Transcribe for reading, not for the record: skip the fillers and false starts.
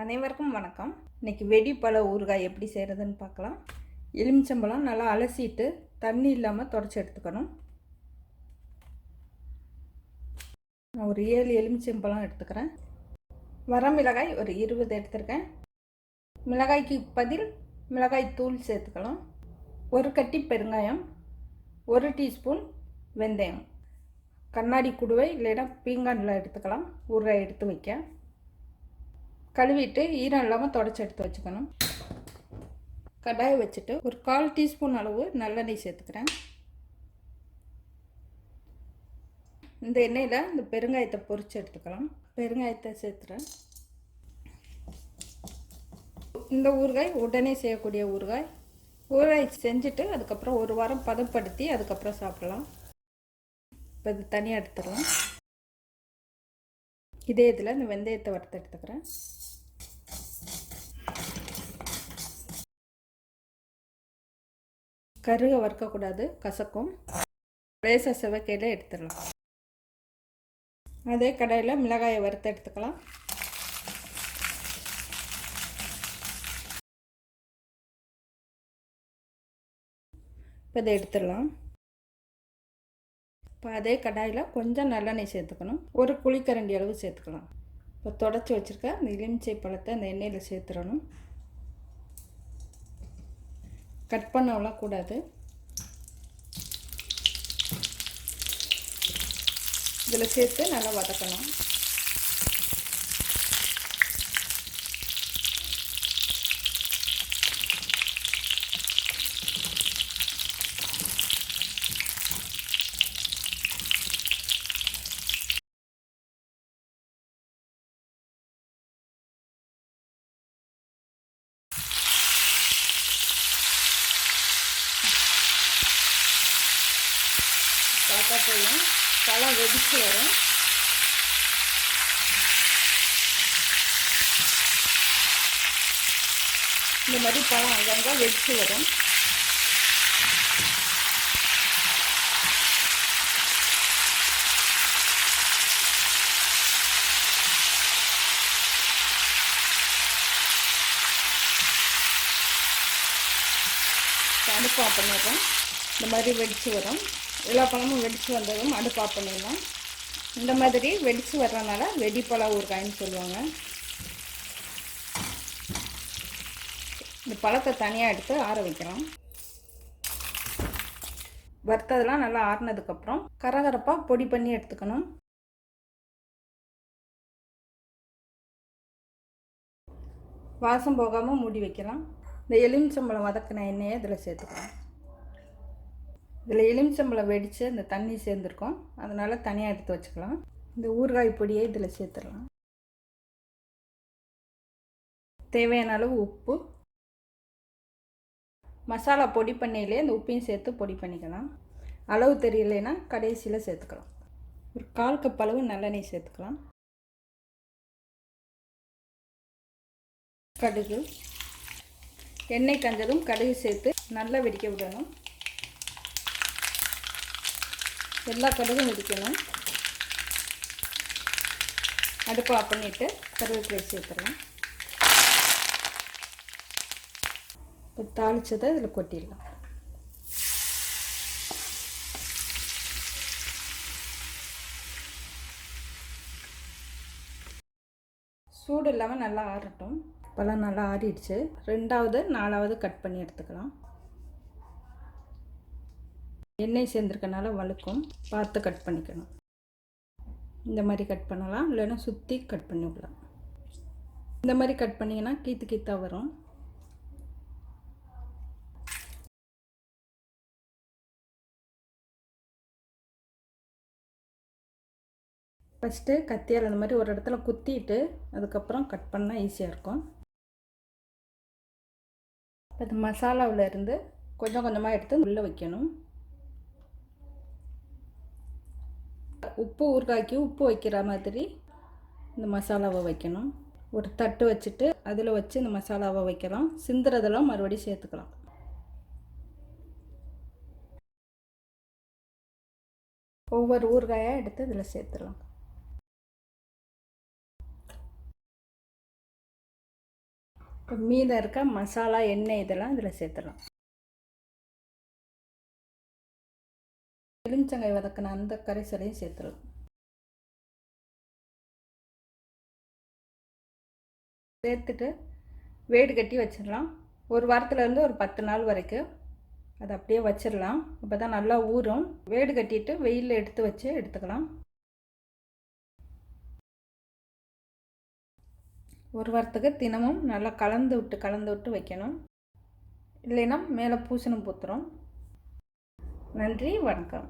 அனைவருக்கும் வணக்கம். இன்னைக்கு வெடி பழ ஊறுகாய் எப்படி செய்கிறதுன்னு பார்க்கலாம். எலுமிச்சம்பழம் நல்லா அலசிட்டு தண்ணி இல்லாமல் தொடச்சி எடுத்துக்கணும். நான் ஒரு 7 எலுமிச்சம்பழம் எடுத்துக்கிறேன். வரமிளகாய் ஒரு 20 எடுத்துருக்கேன். மிளகாய்க்கு பதில் மிளகாய் தூள் சேர்த்துக்கலாம். ஒரு கட்டி பெருங்காயம், 1 டீஸ்பூன் வெந்தயம், கண்ணாடி குடுவை இல்லைன்னா பீங்கானில் எடுத்துக்கலாம். ஊறுகாய் எடுத்து வைக்க கழுவிட்டு ஈரம் இல்லாமல் தொடச்சி எடுத்து வச்சுக்கணும். கடாயை வச்சுட்டு ஒரு 1/4 டீஸ்பூன் அளவு நல்லெண்ணெய் சேர்த்துக்கிறேன். இந்த எண்ணெயில் இந்த பெருங்காயத்தை பொரித்து எடுத்துக்கலாம். பெருங்காயத்தை சேர்த்துறேன். இந்த ஊறுகாய் உடனே செய்யக்கூடிய ஊறுகாய் செஞ்சுட்டு அதுக்கப்புறம் ஒரு வாரம் பதப்படுத்தி அதுக்கப்புறம் சாப்பிடலாம். இப்போ இது தனியாக எடுத்துக்கலாம். இதே இதில் இந்த வெந்தயத்தை வறுத்து எடுத்துக்கிறேன். கருக வறுக்கக்கூடாது, கசக்கும். லேசாக செவக்கையில் எடுத்துடலாம். அதே கடாயில் மிளகாயை வறுத்து எடுத்துக்கலாம். இப்போ இதை எடுத்துடலாம். இப்போ அதே கடாயில் கொஞ்சம் நல்லெண்ணெய் சேர்த்துக்கணும். ஒரு குழிக்கரண்டி அளவு சேர்த்துக்கலாம். இப்போ தொடச்சி வச்சுருக்க அந்த எலுமிச்சை பழத்தை அந்த எண்ணெயில் சேர்த்துடணும். கட் பண்ணலாம் கூடாது. இதில் சேர்த்து நல்லா வதக்கணும். பார்த்தாப்பையும் பழம் வெடிச்சு வரும். இந்த மாதிரி பழம் அங்கங்கே வெடிச்சு வரும். அடுப்பு ஆஃப் பண்ணிடுறோம். இந்த மாதிரி வெடிச்சு வரும். எல்லா பழமும் வெடித்து வந்ததும் அடுப்பு ஆஃப் பண்ணிடலாம். இந்த மாதிரி வெடித்து வர்றதுனால வெடிப்பழ ஊறுகாய்ன்னு சொல்லுவாங்க. இந்த பழத்தை தனியாக எடுத்து ஆற வைக்கலாம். வறுத்ததெல்லாம் நல்லா ஆறினதுக்கப்புறம் கரகரப்பாக பொடி பண்ணி எடுத்துக்கணும். வாசம் போகாமல் மூடி வைக்கலாம். இந்த எலுமிச்சம்பழம் வதக்கின எண்ணெயை இதில் சேர்த்துக்கலாம். இதில் எலுமிச்சம்பழம் வெடித்து இந்த தண்ணி சேர்ந்துருக்கோம், அதனால் தனியாக எடுத்து வச்சுக்கலாம். இந்த ஊறுகாய் பொடியை இதில் சேர்த்துடலாம். தேவையான அளவு உப்பு, மசாலா பொடி பண்ணியிலே இந்த உப்பையும் சேர்த்து பொடி பண்ணிக்கலாம். அளவு தெரியலைன்னா கடைசியில் சேர்த்துக்கலாம். ஒரு 1/4 கப் அளவு நல்லெண்ணெய் சேர்த்துக்கலாம். கடுகு, எண்ணெய் காஞ்சதும் கடுகு சேர்த்து நல்லா வெடிக்க விடணும். எல்லா கடுகும் வெடிக்கணும். அடுப்பு ஆஃப் பண்ணிவிட்டு கருவேப்பிலை சேர்த்துடலாம். இப்போ தாளித்ததை இதில் கொட்டிடலாம். சூடு இல்லாமல் நல்லா ஆறட்டும். இப்போலாம் நல்லா ஆறிடுச்சு. 2வது 4வது கட் பண்ணி எடுத்துக்கலாம். எண்ணெய் சேர்ந்துருக்கனால வழுக்கும், பார்த்து கட் பண்ணிக்கணும். இந்த மாதிரி கட் பண்ணலாம், இல்லைன்னா சுற்றி கட் பண்ணி விடலாம். இந்த மாதிரி கட் பண்ணிங்கன்னா கீத்தாக வரும். ஃபஸ்ட்டு கத்தியால் அந்த மாதிரி ஒரு இடத்துல குத்திட்டு அதுக்கப்புறம் கட் பண்ணால் ஈஸியாக இருக்கும். அது மசாலாவில் இருந்து கொஞ்சம் கொஞ்சமாக எடுத்து உள்ளே வைக்கணும். உப்பு ஊறுகாய்க்கு உப்பு வைக்கிற மாதிரி இந்த மசாலாவை வைக்கணும். ஒரு தட்டு வச்சுட்டு அதில் வச்சு இந்த மசாலாவை வைக்கலாம். சிந்துறதெல்லாம் மறுபடியும் சேர்த்துக்கலாம். ஒவ்வொரு ஊறுகாயாக எடுத்து இதில் சேர்த்துடலாம். இப்போ மீதம் இருக்க மசாலா எண்ணெய் இதெல்லாம் இதில் சேர்த்துடலாம். எலுமிச்சங்காய் வதக்கின அந்த கரைசலையும் சேர்த்துடலாம். சேர்த்துட்டு வேடு கட்டி வச்சிடலாம். ஒரு வாரத்துலேருந்து ஒரு 10 நாள் வரைக்கும் அதை அப்படியே வச்சிடலாம். அப்போ தான் நல்லா ஊறும். வேடு கட்டிட்டு வெயிலில் எடுத்து வச்சு எடுத்துக்கலாம். ஒரு வாரத்துக்கு தினமும் நல்லா கலந்து விட்டு வைக்கணும். இல்லைன்னா மேலே பூசணம் பூத்துரும். நன்றி, வணக்கம்.